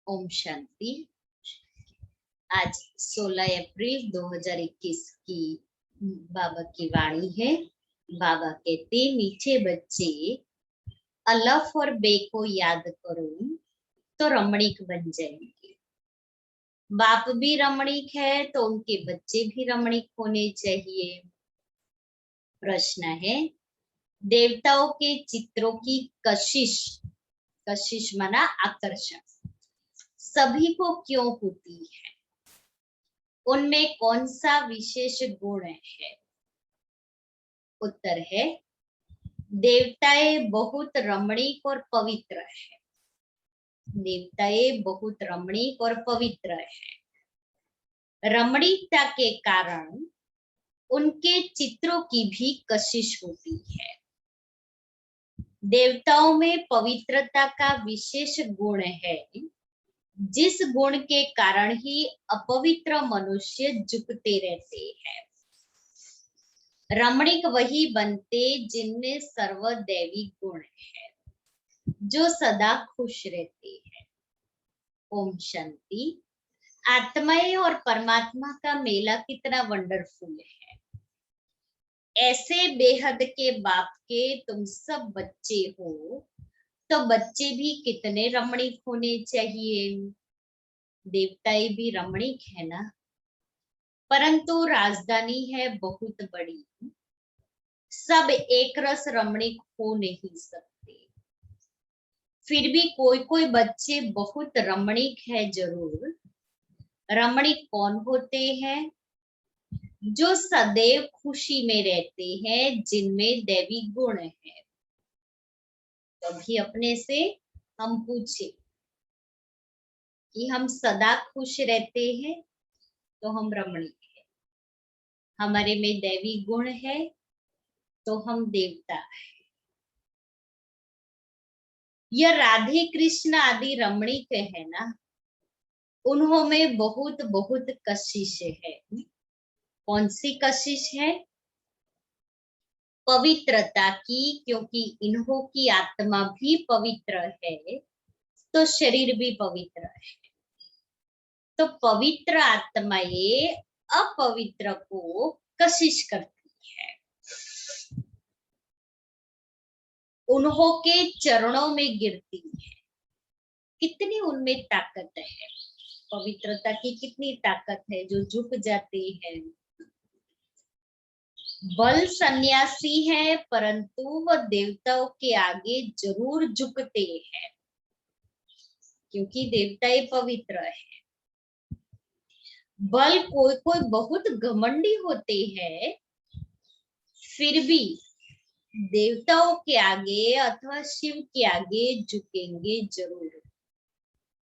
ओम शांति। आज 16 अप्रैल 2021 की बाबा की वाणी है। बाबा कहते, मीठे बच्चे अलफ और बे को याद करो तो रमणीक बन जाएंगे। बाप भी रमणीक है तो उनके बच्चे भी रमणीक होने चाहिए। प्रश्न है, देवताओं के चित्रों की कशिश, कशिश माना आकर्षण, सभी को क्यों होती है? उनमें कौन सा विशेष गुण है? उत्तर है, देवताएं बहुत रमणीक और पवित्र है। देवताएं बहुत रमणीक और पवित्र है। रमणीकता के कारण उनके चित्रों की भी कशिश होती है। देवताओं में पवित्रता का विशेष गुण है, जिस गुण के कारण ही अपवित्र मनुष्य झुकते रहते हैं। रमणीक वही बनते जिनमें सर्वदैवी गुण है, जो सदा खुश रहते हैं। ओम शांति। आत्माएं और परमात्मा का मेला कितना वंडरफुल है। ऐसे बेहद के बाप के तुम सब बच्चे हो, तो बच्चे भी कितने रमणीक होने चाहिए। देवताएं भी रमणीक है ना, परंतु राजधानी है बहुत बड़ी, सब एक रस रमणीक हो नहीं सकते। फिर भी कोई कोई बच्चे बहुत रमणीक है जरूर। रमणीक कौन होते हैं? जो सदैव खुशी में रहते हैं, जिनमें दैवी गुण है। कभी अपने से हम पूछे कि हम सदा खुश रहते हैं तो हम रमणीक है। हमारे में दैवी गुण है तो हम देवता है। यह राधे कृष्ण आदि रमणीक है ना, उन्होंने बहुत बहुत कशिश है। कौन सी कशिश है? पवित्रता की, क्योंकि इन्हों की आत्मा भी पवित्र है तो शरीर भी पवित्र है। तो पवित्र आत्माएं अपवित्र को कशिश करती है। उन्हों के चरणों में गिरती है। कितनी उनमें ताकत है, पवित्रता की कितनी ताकत है, जो झुक जाते हैं। बल सन्यासी है, परंतु वह देवताओं के आगे जरूर झुकते हैं, क्योंकि देवताएं पवित्र है। बल कोई कोई बहुत घमंडी होते हैं, फिर भी देवताओं के आगे अथवा शिव के आगे झुकेंगे जरूर।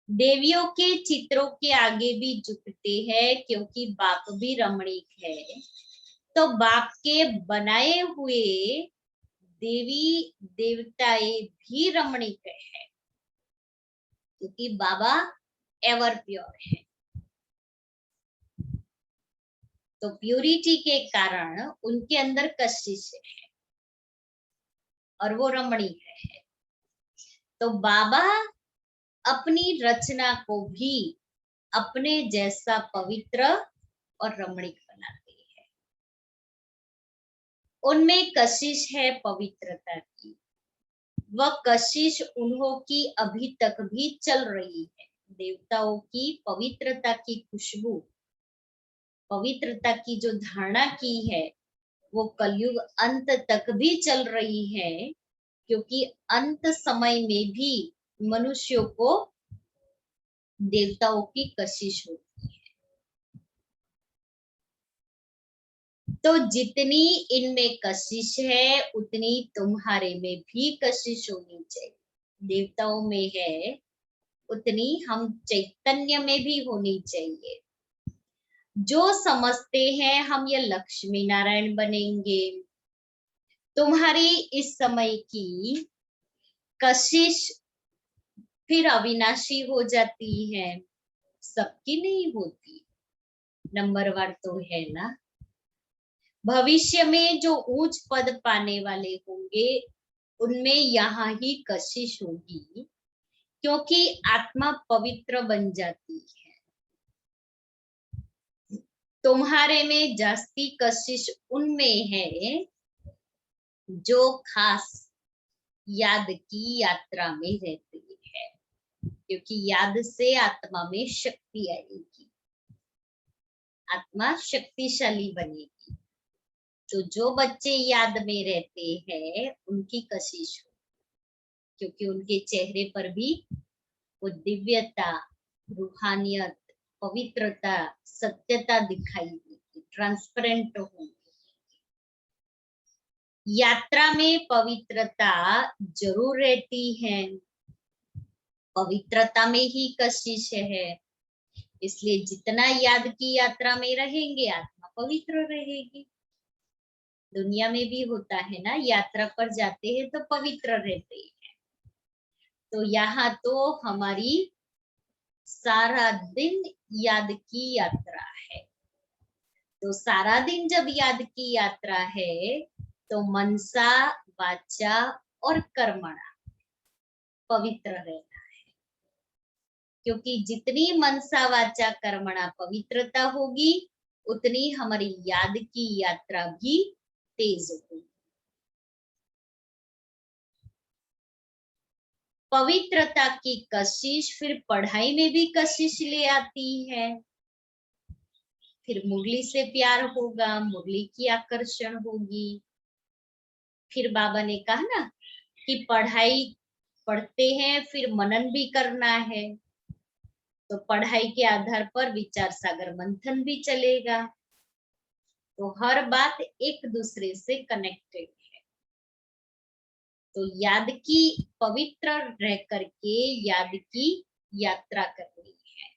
देवियों के चित्रों के आगे भी झुकते हैं, क्योंकि बाप भी रमणीक है तो बाप के बनाए हुए देवी देवताएं भी रमणीक है, क्योंकि बाबा एवर प्योर है। तो प्यूरिटी के कारण उनके अंदर कशिश है और वो रमणीक है। तो बाबा अपनी रचना को भी अपने जैसा पवित्र और रमणीक बनाते हैं। उनमें कशिश है पवित्रता की। वह कशिश उन्हों की अभी तक भी चल रही है। देवताओं की पवित्रता की खुशबू, पवित्रता की जो धारणा की है, वो कलयुग अंत तक भी चल रही है, क्योंकि अंत समय में भी मनुष्यों को देवताओं की कशिश होती है। तो जितनी इनमें कशिश है, उतनी तुम्हारे में भी कशिश होनी चाहिए। देवताओं में है उतनी हम चैतन्य में भी होनी चाहिए। जो समझते हैं हम ये लक्ष्मी नारायण बनेंगे, तुम्हारी इस समय की कशिश फिर अविनाशी हो जाती है, सबकी नहीं होती। नंबरवार तो है ना। भविष्य में जो उच्च पद पाने वाले होंगे, उनमें यहाँ ही कशिश होगी क्योंकि आत्मा पवित्र बन जाती है। तुम्हारे में जास्ती कशिश उनमें है जो खास याद की यात्रा में रहती है, क्योंकि याद से आत्मा में शक्ति आएगी, आत्मा शक्तिशाली बनेगी। तो जो बच्चे याद में रहते हैं उनकी कशिश हो, क्योंकि उनके चेहरे पर भी वो दिव्यता, रूहानियत, पवित्रता, सत्यता दिखाई देगी, ट्रांसपेरेंट होंगे। यात्रा में पवित्रता जरूर रहती है, पवित्रता में ही कशिश है, इसलिए जितना याद की यात्रा में रहेंगे आत्मा पवित्र रहेगी। दुनिया में भी होता है ना, यात्रा पर जाते हैं तो पवित्र रहते हैं। तो यहाँ तो हमारी सारा दिन याद की यात्रा है। तो सारा दिन जब याद की यात्रा है तो मनसा, वाचा और कर्मणा पवित्र रहना है, क्योंकि जितनी मनसा, वाचा, कर्मणा पवित्रता होगी उतनी हमारी याद की यात्रा भी तेज होगी। पवित्रता की कशिश फिर पढ़ाई में भी कशिश ले आती है। फिर मुरली से प्यार होगा, मुरली की आकर्षण होगी। फिर बाबा ने कहा ना कि पढ़ाई पढ़ते हैं फिर मनन भी करना है, तो पढ़ाई के आधार पर विचार सागर मंथन भी चलेगा। तो हर बात एक दूसरे से कनेक्टेड है। तो याद की पवित्र रह करके याद की यात्रा करनी है।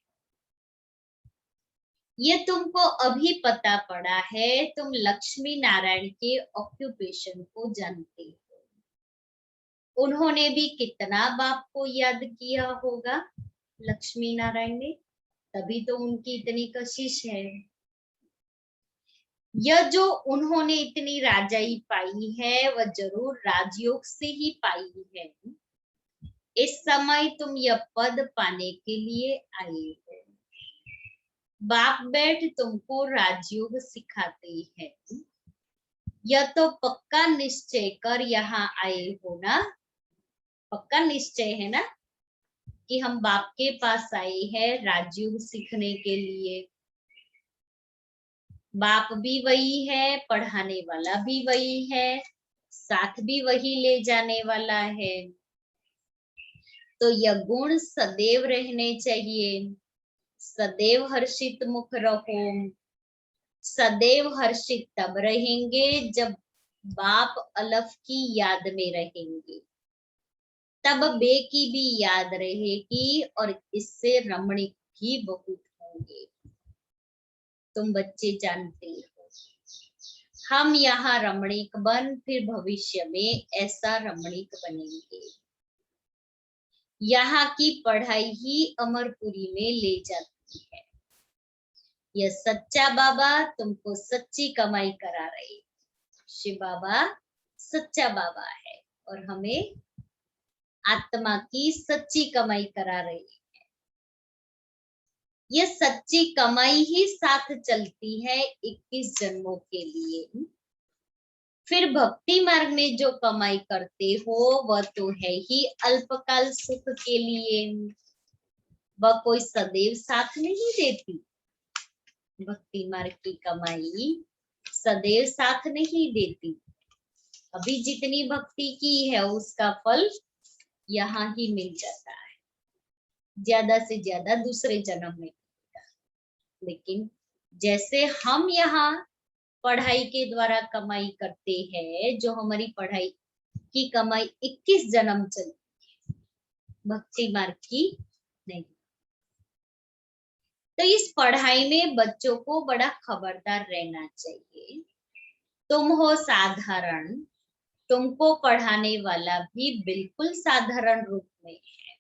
ये तुमको अभी पता पड़ा है, तुम लक्ष्मी नारायण के ऑक्यूपेशन को जानते हो। उन्होंने भी कितना बाप को याद किया होगा, लक्ष्मी नारायण ने, तभी तो उनकी इतनी कशिश है। यह जो उन्होंने इतनी राजाई पाई है वह जरूर राजयोग से ही पाई है। इस समय तुम यह पद पाने के लिए आए हो। बाप बैठ तुमको राजयोग सिखाते हैं। यह तो पक्का निश्चय कर यहाँ आए हो ना, पक्का निश्चय है ना कि हम बाप के पास आए हैं राजयोग सीखने के लिए। बाप भी वही है, पढ़ाने वाला भी वही है, साथ भी वही ले जाने वाला है। तो यह गुण सदैव रहने चाहिए। सदैव हर्षित मुख रहो। सदैव हर्षित तब रहेंगे जब बाप अलफ की याद में रहेंगे, तब बे की भी याद रहेगी और इससे रमणीक भी बहुत होंगे। तुम बच्चे जानते हो हम यहाँ रमणीक बन फिर भविष्य में ऐसा रमणीक बनेंगे। यहाँ की पढ़ाई ही अमरपुरी में ले जाती है। यह सच्चा बाबा तुमको सच्ची कमाई करा रहे। शिव बाबा सच्चा बाबा है और हमें आत्मा की सच्ची कमाई करा रही है। ये सच्ची कमाई ही साथ चलती है 21 जन्मों के लिए। फिर भक्ति मार्ग में जो कमाई करते हो वह तो है ही अल्पकाल सुख के लिए, वह कोई सदैव साथ नहीं देती। भक्ति मार्ग की कमाई सदैव साथ नहीं देती। अभी जितनी भक्ति की है उसका फल यहाँ ही मिल जाता है, ज्यादा से ज्यादा दूसरे जन्म में। लेकिन जैसे हम यहाँ पढ़ाई के द्वारा कमाई करते हैं, जो हमारी पढ़ाई की कमाई 21 जन्म चलती है, भक्ति मार्ग की नहीं। तो इस पढ़ाई में बच्चों को बड़ा खबरदार रहना चाहिए। तुम हो साधारण, तुमको पढ़ाने वाला भी बिल्कुल साधारण रूप में है,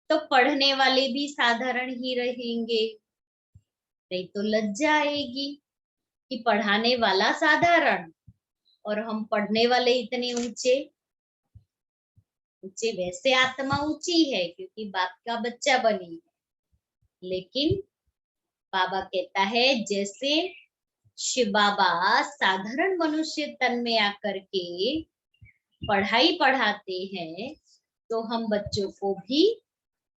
तो पढ़ने वाले भी साधारण ही रहेंगे। नहीं तो लज्जा आएगी कि पढ़ाने वाला साधारण और हम पढ़ने वाले इतने ऊंचे। ऊंचे वैसे आत्मा ऊंची है क्योंकि बाप का बच्चा बनी है, लेकिन बाबा कहता है जैसे शिव बाबा साधारण मनुष्य तन में आकर के पढ़ाई पढ़ाते हैं, तो हम बच्चों को भी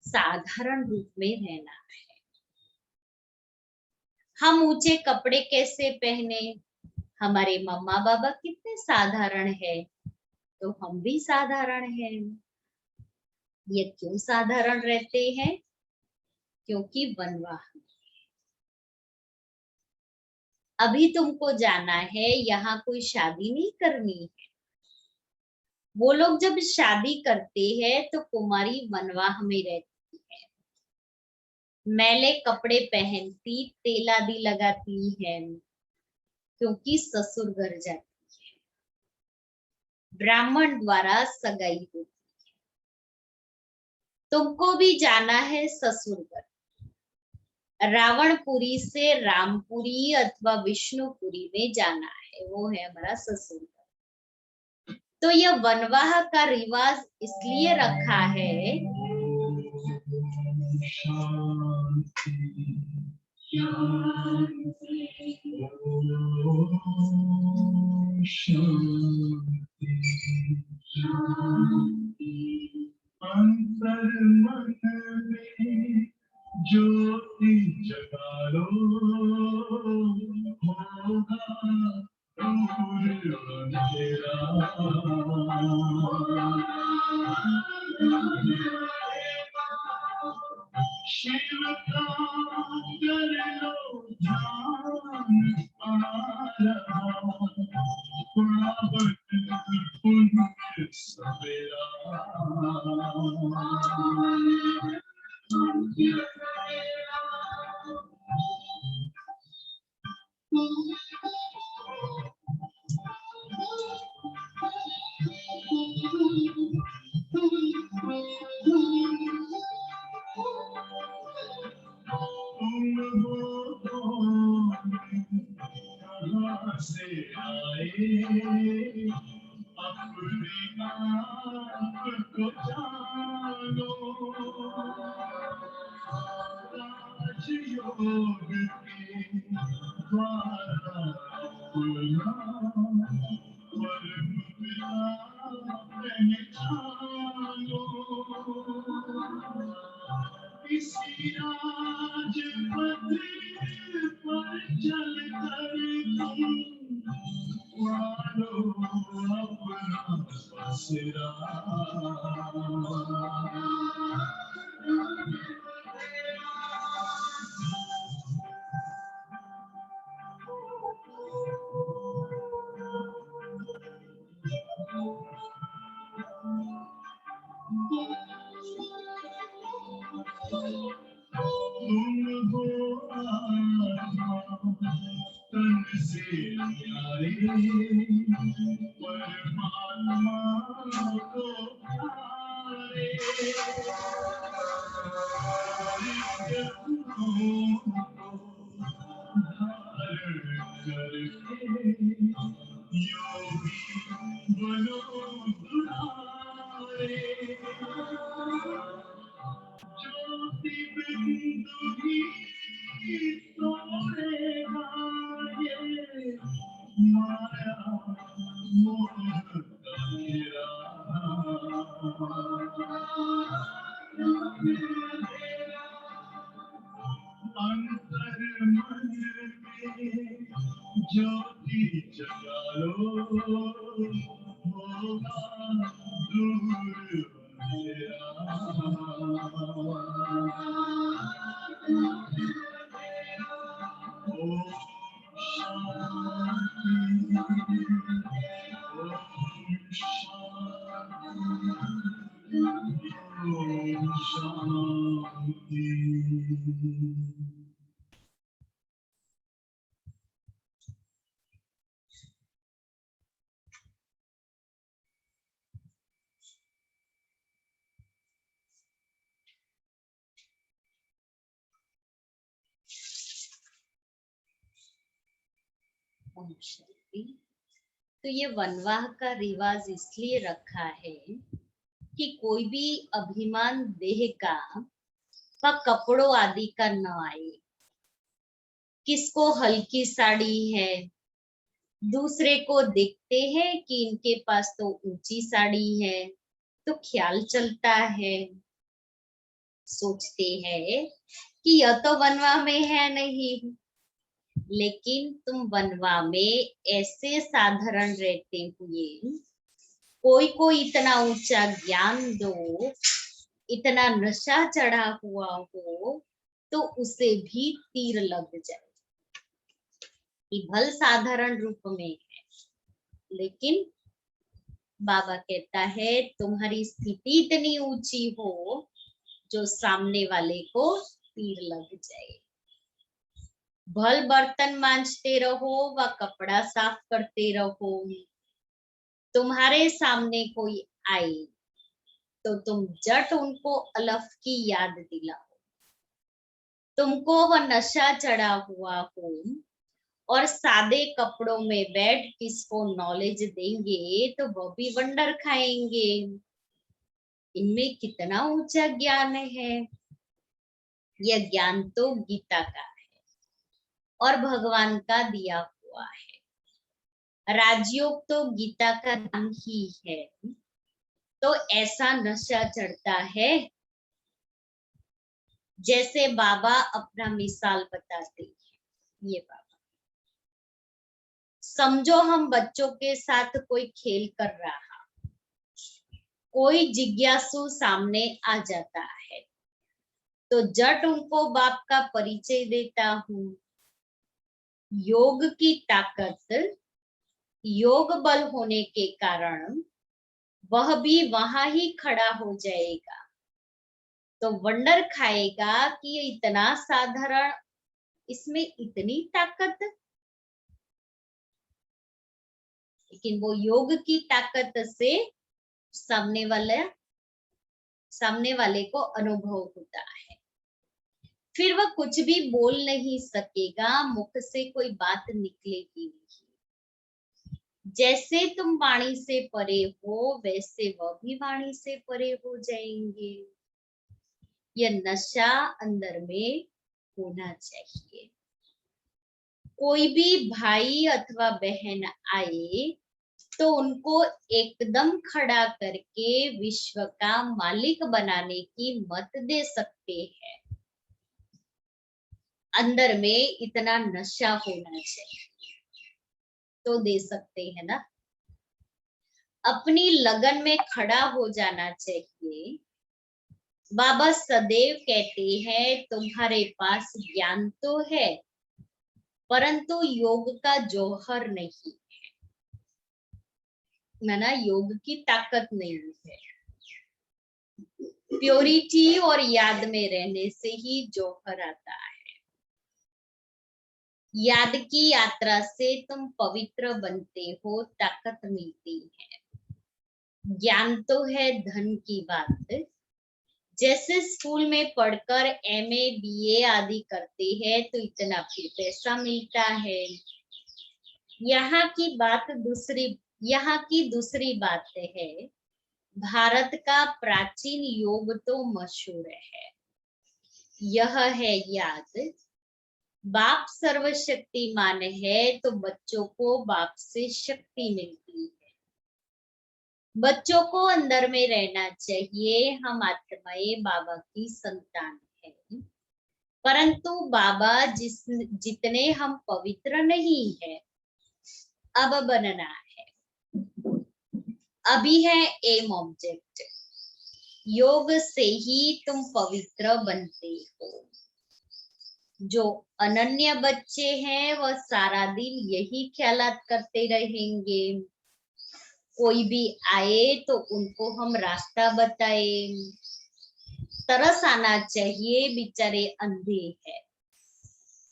साधारण रूप में रहना है। हम ऊंचे कपड़े कैसे पहने? हमारे मम्मा बाबा कितने साधारण है, तो हम भी साधारण हैं। ये क्यों साधारण रहते हैं? क्योंकि वनवाह। अभी तुमको जाना है, यहाँ कोई शादी नहीं करनी है। वो लोग जब शादी करते हैं तो कुमारी वनवाह में रहती है, मैले कपड़े पहनती, तेल आदि लगाती है, क्योंकि ससुर घर जाती है, ब्राह्मण द्वारा सगाई होती। तुमको भी जाना है ससुर घर। रावणपुरी से रामपुरी अथवा विष्णुपुरी में जाना है, वो है हमारा ससुर। तो यह वनवाह का रिवाज इसलिए रखा है अंतर मन में ज्योति जगा लो, होगा दूर अंधेरा। शिव का कर लो ध्यान आ रहा, पुण्य सवेरा। से आए अपने आप को जानो, राजयोग के द्वारा अपना वर्ग पहचानो। इसी राजपथ पर चल कर तुम मानो अपना बसेरा। तन से प्यारे परमात्मा को प्यारे, धारण करके योगी बनो दुलारे। ज्योति बिंदु ही तोड़ेगा ये माया मोह का घेरा। अंतर मन में ज्योति जगा लो, होगा दूर अंधेरा। ओम शांति। ओम शांति। तो ये वनवाह का रिवाज इसलिए रखा है कि कोई भी अभिमान देह का व कपड़ों आदि का न आए। किसको हल्की साड़ी है, दूसरे को देखते हैं कि इनके पास तो ऊंची साड़ी है, तो ख्याल चलता है, सोचते हैं कि यह तो बनवा में है नहीं। लेकिन तुम बनवा में ऐसे साधारण रहते हुए कोई को इतना ऊंचा ज्ञान दो, इतना नशा चढ़ा हुआ हो, तो उसे भी तीर लग जाए। कि भल साधारण रूप में है, लेकिन बाबा कहता है तुम्हारी स्थिति इतनी ऊंची हो जो सामने वाले को तीर लग जाए। भल बर्तन मांजते रहो व कपड़ा साफ करते रहो, तुम्हारे सामने कोई आए तो तुम झट उनको अलफ की याद दिलाओ। तुमको वह नशा चढ़ा हुआ हो और सादे कपड़ों में बैठ किसको नॉलेज देंगे तो वह भी वंडर खाएंगे। इनमें कितना ऊंचा ज्ञान है। यह ज्ञान तो गीता का है और भगवान का दिया हुआ है। राजयोग तो गीता का नाम ही है। तो ऐसा नशा चढ़ता है जैसे बाबा अपना मिसाल बताते हैं। ये बाबा समझो हम बच्चों के साथ कोई खेल कर रहा, कोई जिज्ञासु सामने आ जाता है तो जट उनको बाप का परिचय देता हूं। योग की ताकत, योग बल होने के कारण वह भी वहां ही खड़ा हो जाएगा, तो वंडर खाएगा कि ये इतना साधारण, इसमें इतनी ताकत। लेकिन वो योग की ताकत से सामने वाले को अनुभव होता है। फिर वह कुछ भी बोल नहीं सकेगा, मुख से कोई बात निकलेगी नहीं। जैसे तुम वाणी से परे हो वैसे वह भी वाणी से परे हो जाएंगे। यह नशा अंदर में होना चाहिए। कोई भी भाई अथवा बहन आए तो उनको एकदम खड़ा करके विश्व का मालिक बनाने की मत दे सकते हैं। अंदर में इतना नशा होना चाहिए तो दे सकते हैं ना। अपनी लगन में खड़ा हो जाना चाहिए। बाबा सदैव कहते हैं तुम्हारे पास ज्ञान तो है परंतु योग का जौहर नहीं है ना, योग की ताकत नहीं है। प्योरिटी और याद में रहने से ही जौहर आता है। याद की यात्रा से तुम पवित्र बनते हो, ताकत मिलती है। ज्ञान तो है धन की बात। जैसे स्कूल में पढ़कर एमए बीए आदि करते हैं तो इतना फिर पैसा मिलता है। यहाँ की दूसरी बात है, भारत का प्राचीन योग तो मशहूर है। यह है याद, बाप सर्वशक्तिमान है तो बच्चों को बाप से शक्ति मिलती है। बच्चों को अंदर में रहना चाहिए हम आत्माएं बाबा की संतान है, परंतु बाबा जितने हम पवित्र नहीं है, अब बनना है। अभी है एम ऑब्जेक्ट। योग से ही तुम पवित्र बनते हो। जो अनन्य बच्चे हैं वह सारा दिन यही ख्यालात करते रहेंगे। कोई भी आए तो उनको हम रास्ता बताए। तरस आना चाहिए, बेचारे अंधे हैं।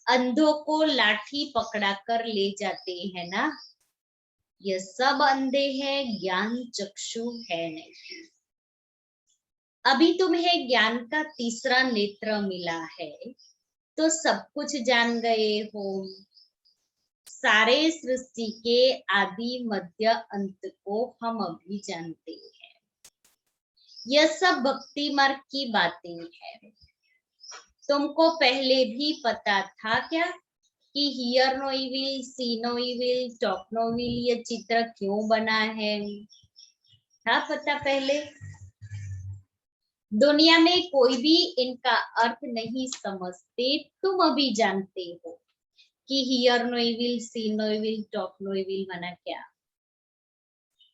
अंधों को लाठी पकड़ा कर ले जाते हैं ना, ये सब अंधे हैं, ज्ञान चक्षु है नहीं। अभी तुम्हें ज्ञान का तीसरा नेत्र मिला है तो सब कुछ जान गए हो। सारे सृष्टि के आदि मध्य अंत को हम अभी जानते हैं। यह सब भक्ति मार्ग की बातें हैं। तुमको पहले भी पता था क्या कि hear no evil, see no evil, talk no evil ये चित्र क्यों बना है? था पता पहले? दुनिया में कोई भी इनका अर्थ नहीं समझते, तुम अभी जानते हो कि hear no evil, see no evil, talk no evil माना क्या?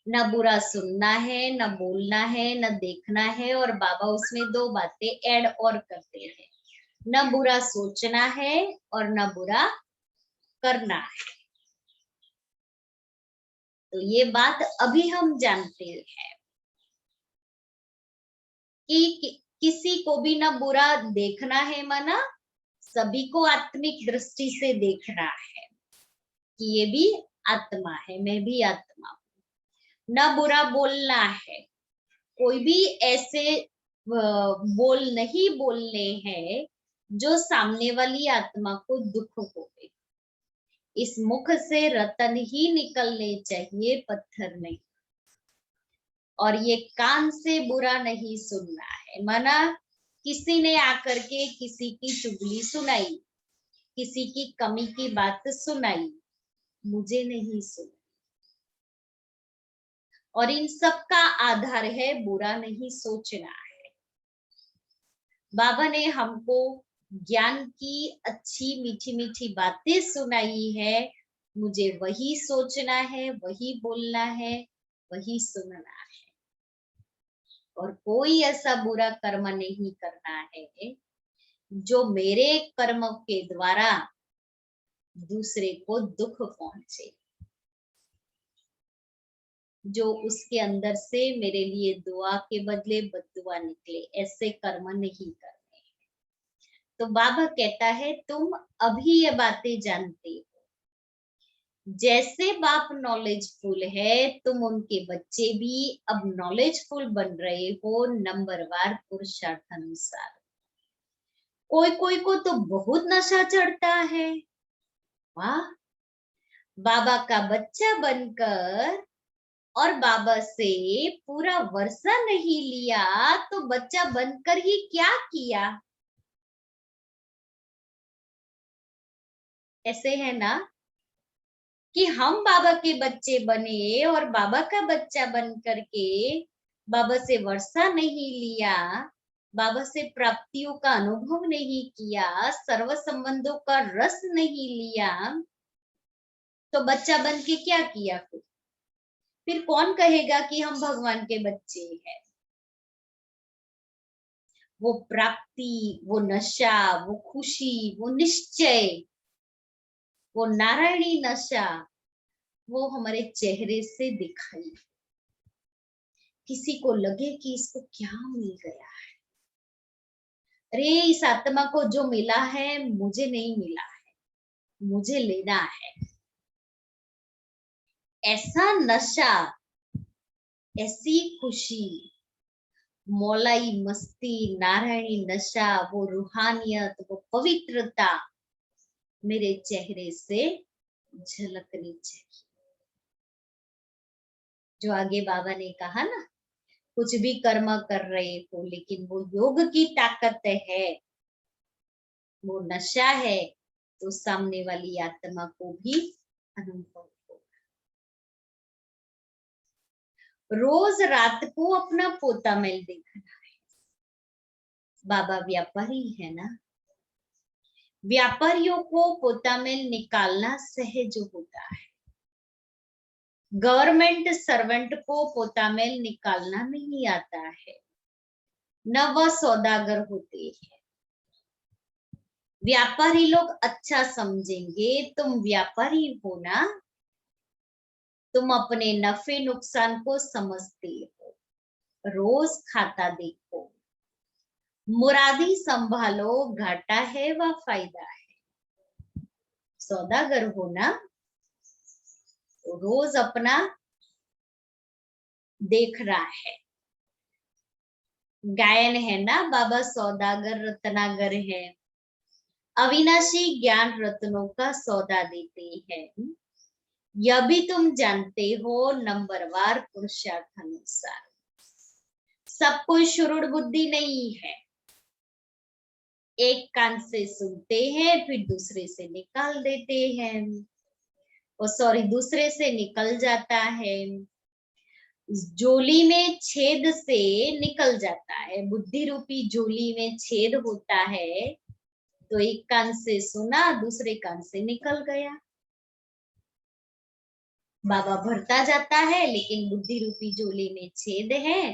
न बुरा सुनना है, न बोलना है, न देखना है, और बाबा उसमें दो बातें ऐड और करते हैं, न बुरा सोचना है और न बुरा करना है। तो ये बात अभी हम जानते हैं कि किसी को भी न बुरा देखना है, माना सभी को आत्मिक दृष्टि से देखना है कि ये भी आत्मा है, मैं भी आत्मा हूं। न बुरा बोलना है, कोई भी ऐसे बोल नहीं बोलने हैं जो सामने वाली आत्मा को दुख होवे। इस मुख से रतन ही निकलने चाहिए, पत्थर नहीं। और ये कान से बुरा नहीं सुनना है, माना किसी ने आकर के किसी की चुगली सुनाई, किसी की कमी की बात सुनाई, मुझे नहीं सुनाई। और इन सब का आधार है बुरा नहीं सोचना है। बाबा ने हमको ज्ञान की अच्छी मीठी मीठी बातें सुनाई है, मुझे वही सोचना है, वही बोलना है, वही सुनना है। और कोई ऐसा बुरा कर्म नहीं करना है जो मेरे कर्म के द्वारा दूसरे को दुख पहुंचे, जो उसके अंदर से मेरे लिए दुआ के बदले बद्दुआ निकले। ऐसे कर्म नहीं करने। तो बाबा कहता है तुम अभी ये बातें जानते हो। जैसे बाप नॉलेजफुल है, तुम उनके बच्चे भी अब नॉलेजफुल बन रहे हो, नंबरवार पुरुषार्थ अनुसार। कोई कोई को तो बहुत नशा चढ़ता है। वाह, बाबा का बच्चा बनकर और बाबा से पूरा वर्षा नहीं लिया तो बच्चा बनकर ही क्या किया? ऐसे है ना कि हम बाबा के बच्चे बने और बाबा का बच्चा बन करके बाबा से वर्षा नहीं लिया, बाबा से प्राप्तियों का अनुभव नहीं किया, सर्व संबंधों का रस नहीं लिया, तो बच्चा बन के क्या किया? फिर कौन कहेगा कि हम भगवान के बच्चे हैं? वो प्राप्ति, वो नशा, वो खुशी, वो निश्चय, वो नारायणी नशा, वो हमारे चेहरे से दिखाई। किसी को लगे कि इसको क्या मिल गया है, अरे इस आत्मा को जो मिला है मुझे नहीं मिला है, मुझे लेना है। ऐसा नशा, ऐसी खुशी, मौलाई मस्ती, नारायणी नशा, वो रूहानियत, वो पवित्रता मेरे चेहरे से झलकनी चाहिए। जो आगे बाबा ने कहा ना, कुछ भी कर्म कर रहे हो लेकिन वो योग की ताकत है, वो नशा है, तो सामने वाली आत्मा को भी अनुभव होगा। रोज रात को अपना पोता मेल देखना है। बाबा व्यापारी है ना, व्यापारियों को पोता मेल निकालना सहज होता है। गवर्नमेंट सर्वेंट को पोता मेल निकालना नहीं आता है, न वह सौदागर होते हैं। व्यापारी लोग अच्छा समझेंगे, तुम व्यापारी हो ना, तुम अपने नफे नुकसान को समझते हो, रोज खाता देखो, मुरादी संभालो, घाटा है व फायदा है। सौदागर हो ना, तो रोज अपना देख रहा है। गायन है ना, बाबा सौदागर रत्नागर है, अविनाशी ज्ञान रत्नों का सौदा देते हैं। यह भी तुम जानते हो, नंबरवार पुरुषार्थ अनुसार। सब कोई शुरुड़ बुद्धि नहीं है। एक कान से सुनते हैं फिर दूसरे से निकाल देते हैं, और सॉरी दूसरे से निकल जाता है। झोली में छेद से निकल जाता है, बुद्धि रूपी झोली में छेद होता है, तो एक कान से सुना दूसरे कान से निकल गया। बाबा भरता जाता है लेकिन बुद्धि रूपी झोली में छेद है,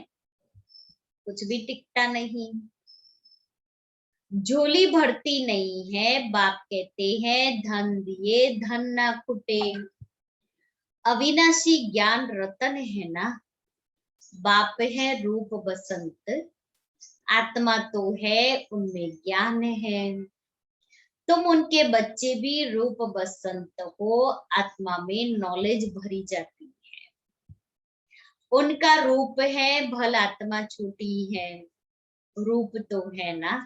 कुछ भी टिकता नहीं। झोली भरती नहीं है, बाप कहते हैं धन दिए धन ना खुटे। अविनाशी ज्ञान रतन है ना, बाप है रूप बसंत, आत्मा तो है उनमें ज्ञान है। तुम उनके बच्चे भी रूप बसंत हो, आत्मा में नॉलेज भरी जाती है। उनका रूप है भल आत्मा छोटी है, रूप तो है ना।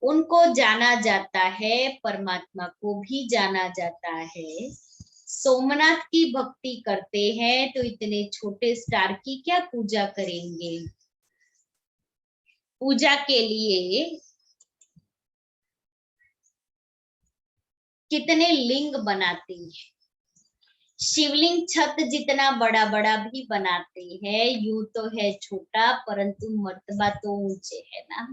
उनको जाना जाता है, परमात्मा को भी जाना जाता है। सोमनाथ की भक्ति करते हैं तो इतने छोटे स्टार की क्या पूजा करेंगे। पूजा के लिए कितने लिंग बनाते हैं, शिवलिंग छत जितना बड़ा बड़ा भी बनाते हैं। यूं तो है छोटा परंतु मर्तबा तो ऊंचे है ना।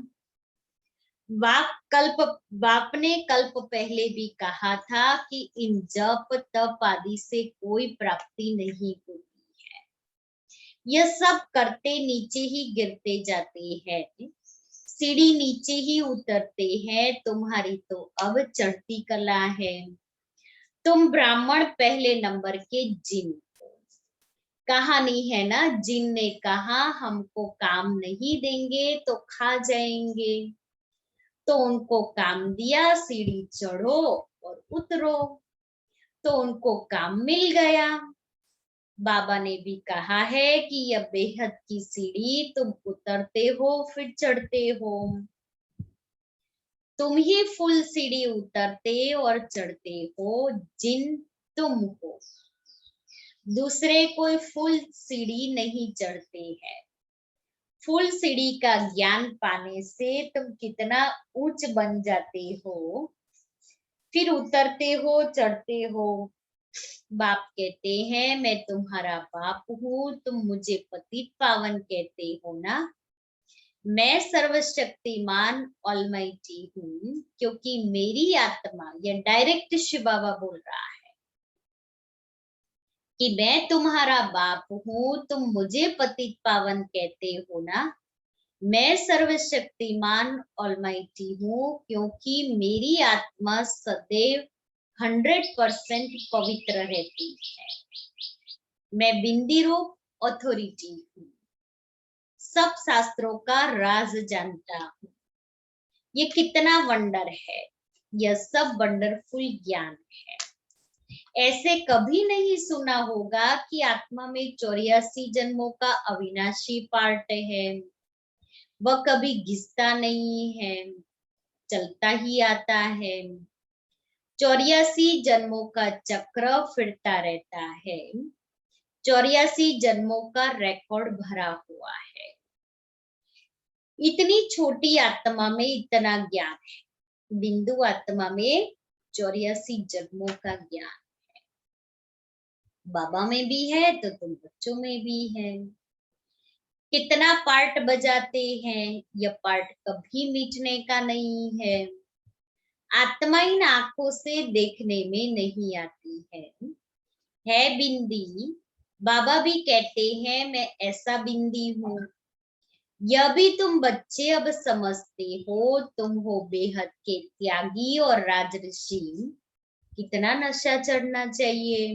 बाप ने कल्प पहले भी कहा था कि इन जप तप आदि से कोई प्राप्ति नहीं होती है, यह सब करते नीचे ही गिरते जाते हैं, सीढ़ी नीचे ही उतरते हैं। तुम्हारी तो अब चढ़ती कला है। तुम ब्राह्मण पहले नंबर के जिन हो। कहानी है ना, जिन ने कहा हमको काम नहीं देंगे तो खा जाएंगे, तो उनको काम दिया, सीढ़ी चढ़ो और उतरो, तो उनको काम मिल गया। बाबा ने भी कहा है कि यह बेहद की सीढ़ी, तुम उतरते हो फिर चढ़ते हो। तुम ही फुल सीढ़ी उतरते और चढ़ते हो, जिन तुम हो। दूसरे कोई फुल सीढ़ी नहीं चढ़ते हैं। फुल सीढ़ी का ज्ञान पाने से तुम कितना ऊंच बन जाते हो, फिर उतरते हो चढ़ते हो। बाप कहते हैं मैं तुम्हारा बाप हूँ, तुम मुझे पतित पावन कहते हो ना। मैं सर्वशक्तिमान ऑलमाइटी हूँ, क्योंकि मेरी आत्मा, यह डायरेक्ट शिव बाबा बोल रहा है कि मैं तुम्हारा बाप हूँ, तुम मुझे पतित पावन कहते हो ना। मैं सर्वशक्तिमान ऑलमाइटी हूँ, क्योंकि मेरी आत्मा सदैव 100% पवित्र रहती है। मैं बिंदी रूप अथॉरिटी हूँ, सब शास्त्रों का राज जानता हूँ। ये कितना वंडर है, यह सब वंडरफुल ज्ञान है। ऐसे कभी नहीं सुना होगा कि आत्मा में 84 जन्मों का अविनाशी पार्ट है, वह कभी घिसता नहीं है, चलता ही आता है। 84 जन्मों का चक्र फिरता रहता है, 84 जन्मों का रिकॉर्ड भरा हुआ है। इतनी छोटी आत्मा में इतना ज्ञान है, बिंदु आत्मा में 84 जन्मों का ज्ञान है। बाबा में भी है तो तुम बच्चों में भी है। कितना पार्ट बजाते हैं, यह पार्ट कभी मिटने का नहीं है। आत्मा इन आंखों से देखने में नहीं आती है बिंदी। बाबा भी कहते हैं मैं ऐसा बिंदी हूँ। यह भी तुम बच्चे अब समझते हो, तुम हो बेहद के त्यागी और राजऋषि। कितना नशा चढ़ना चाहिए।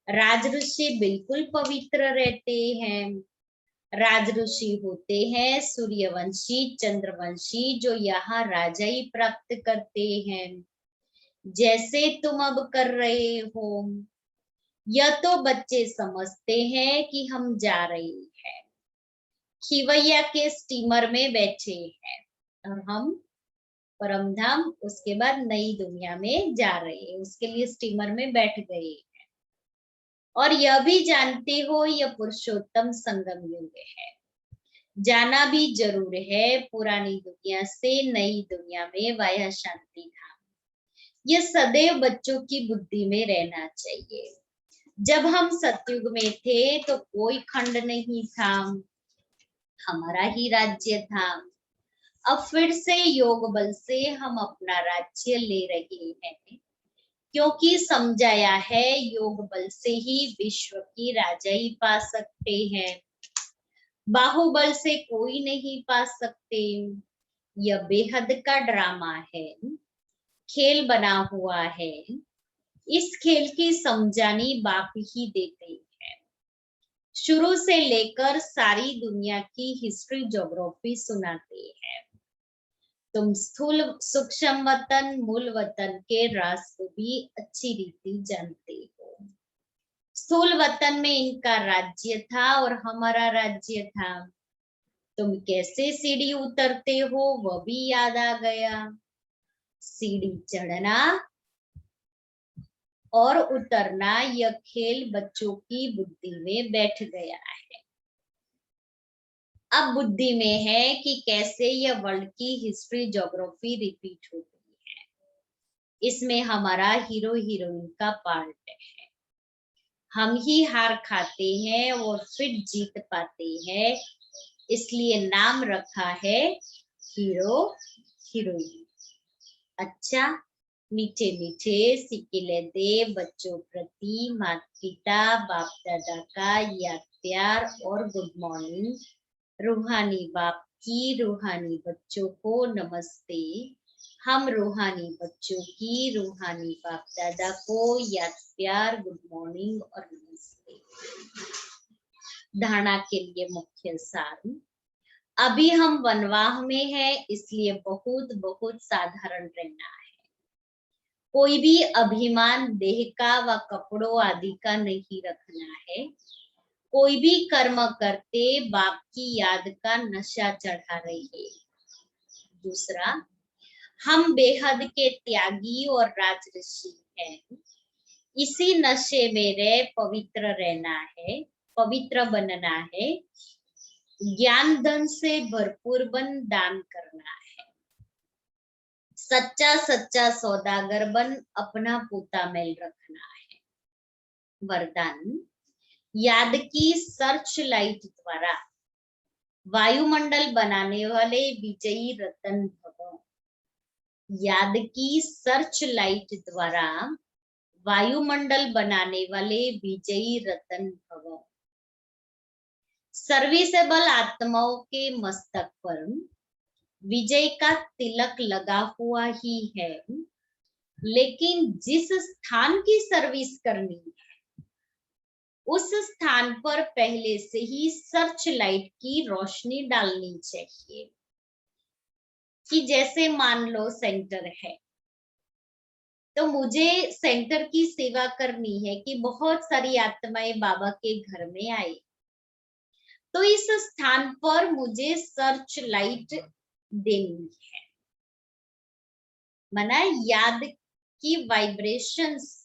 राजऋषि बिल्कुल पवित्र रहते हैं। राजऋषि होते हैं सूर्यवंशी चंद्रवंशी, जो यहाँ राजाई प्राप्त करते हैं, जैसे तुम अब कर रहे हो। यह तो बच्चे समझते हैं कि हम जा रहे हैं, खिवैया के स्टीमर में बैठे हैं और हम परमधाम, उसके बाद नई दुनिया में जा रहे हैं, उसके लिए स्टीमर में बैठ गए हैं। और यह भी जानते हो यह पुरुषोत्तम संगम युग है। जाना भी जरूर है पुरानी दुनिया से नई दुनिया में वह शांति धाम। ये सदैव बच्चों की बुद्धि में रहना चाहिए। जब हम सतयुग में थे तो कोई खंड नहीं था, हमारा ही राज्य था। अब फिर से योग बल से हम अपना राज्य ले रहे हैं, क्योंकि समझाया है योग बल से ही विश्व की राजाई पा सकते हैं, बाहुबल से कोई नहीं पा सकते। यह बेहद का ड्रामा है, खेल बना हुआ है। इस खेल की समझानी बाप ही देते हैं। शुरू से लेकर सारी दुनिया की हिस्ट्री ज्योग्राफी सुनाते हैं। तुम स्थूल सूक्ष्म वतन मूल वतन के राज को भी अच्छी रीति जानते हो। स्थूल वतन में इनका राज्य था और हमारा राज्य था। तुम कैसे सीढ़ी उतरते हो वह भी याद आ गया। सीढ़ी चढ़ना और उतरना यह खेल बच्चों की बुद्धि में बैठ गया है। अब बुद्धि में है कि कैसे यह वर्ल्ड की हिस्ट्री ज्योग्राफी रिपीट होती है। इसमें हमारा हीरो हीरोइन का पार्ट है। हम ही हार खाते हैं और फिर जीत पाते हैं, इसलिए नाम रखा है हीरो हीरोइन। अच्छा, मीठे मीठे सिकिले दे बच्चों प्रति माता पिता बाप दादा का याद प्यार और गुड मॉर्निंग। रूहानी बाप की रूहानी बच्चों को नमस्ते। हम रूहानी बच्चों की रूहानी बाप दादा को याद प्यार गुड मॉर्निंग और नमस्ते। धारणा के लिए मुख्य सार। अभी हम वनवाह में हैं, इसलिए बहुत बहुत साधारण रहना है। कोई भी अभिमान देह का व कपड़ों आदि का नहीं रखना है। कोई भी कर्म करते बाप की याद का नशा चढ़ा रही है। दूसरा, हम बेहद के त्यागी और राजऋषि हैं। इसी नशे में रह पवित्र रहना है, पवित्र बनना है। ज्ञान धन से भरपूर बन दान करना है। सच्चा सच्चा सौदागर बन अपना पोता मेल रखना है। वरदान, याद की सर्च लाइट द्वारा वायुमंडल बनाने वाले विजयी रतन भव। याद की सर्च लाइट द्वारा वायुमंडल बनाने वाले विजयी रतन भव। सर्विसेबल आत्माओं के मस्तक पर विजय का तिलक लगा हुआ ही है, लेकिन जिस स्थान की सर्विस करनी है उस स्थान पर पहले से ही सर्च लाइट की रोशनी डालनी चाहिए। कि जैसे मान लो सेंटर है, तो मुझे सेंटर की सेवा करनी है कि बहुत सारी आत्माएं बाबा के घर में आए, तो इस स्थान पर मुझे सर्च लाइट देनी है। माना याद की वाइब्रेशंस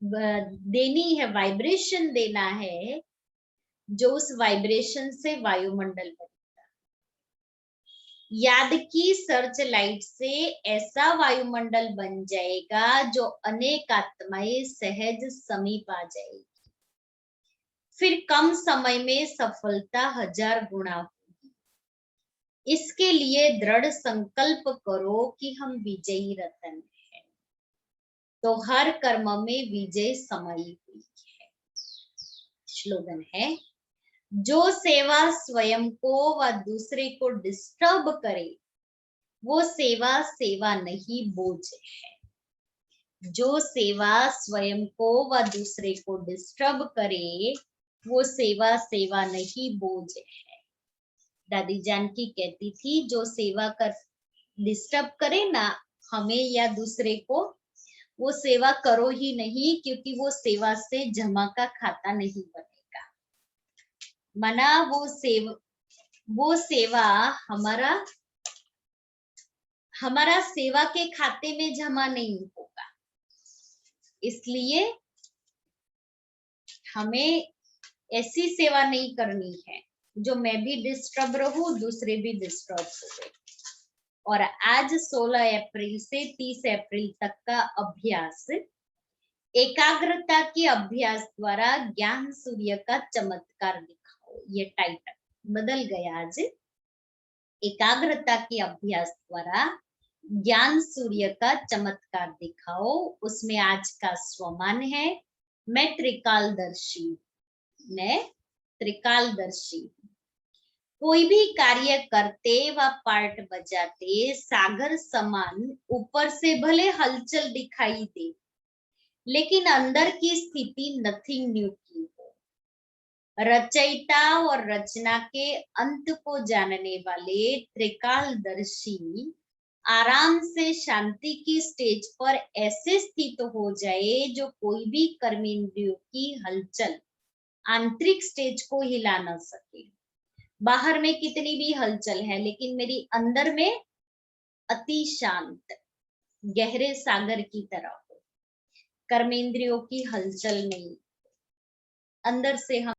देनी है, वाइब्रेशन देना है, जो उस वाइब्रेशन से वायुमंडल बनेगा। याद की सर्च लाइट से ऐसा वायुमंडल बन जाएगा जो अनेक आत्माएं सहज समीप आ जाएगी। फिर कम समय में सफलता 1000 गुना होगी। इसके लिए दृढ़ संकल्प करो कि हम विजयी रतन हैं, तो हर कर्म में विजय समाई हुई है। स्लोगन है, जो सेवा स्वयं को व दूसरे को डिस्टर्ब करे वो सेवा सेवा नहीं बोझ है। जो सेवा स्वयं को व दूसरे को डिस्टर्ब करे वो सेवा सेवा नहीं बोझ है। दादी जानकी कहती थी, जो सेवा कर डिस्टर्ब करे ना हमें या दूसरे को, वो सेवा करो ही नहीं, क्योंकि वो सेवा से जमा का खाता नहीं बनेगा। मना वो सेवा हमारा सेवा के खाते में जमा नहीं होगा। इसलिए हमें ऐसी सेवा नहीं करनी है जो मैं भी डिस्टर्ब रहूं, दूसरे भी डिस्टर्ब हो। और आज 16 अप्रैल से 30 अप्रैल तक का अभ्यास एकाग्रता के अभ्यास द्वारा ज्ञान सूर्य का चमत्कार दिखाओ, ये टाइटल बदल गया आज। एकाग्रता के अभ्यास द्वारा ज्ञान सूर्य का चमत्कार दिखाओ। उसमें आज का स्वमान है मैं त्रिकालदर्शी, मैं त्रिकालदर्शी। कोई भी कार्य करते व पार्ट बजाते सागर समान ऊपर से भले हलचल दिखाई दे, लेकिन अंदर की स्थिति नथिंग न्यू की हो। रचयिता और रचना के अंत को जानने वाले त्रिकालदर्शी आराम से शांति की स्टेज पर ऐसे स्थित हो जाए जो कोई भी कर्मेंद्रियों की हलचल आंतरिक स्टेज को हिला न सके। बाहर में कितनी भी हलचल है, लेकिन मेरी अंदर में अति शांत गहरे सागर की तरह हो, कर्मेंद्रियों की हलचल नहीं, अंदर से हम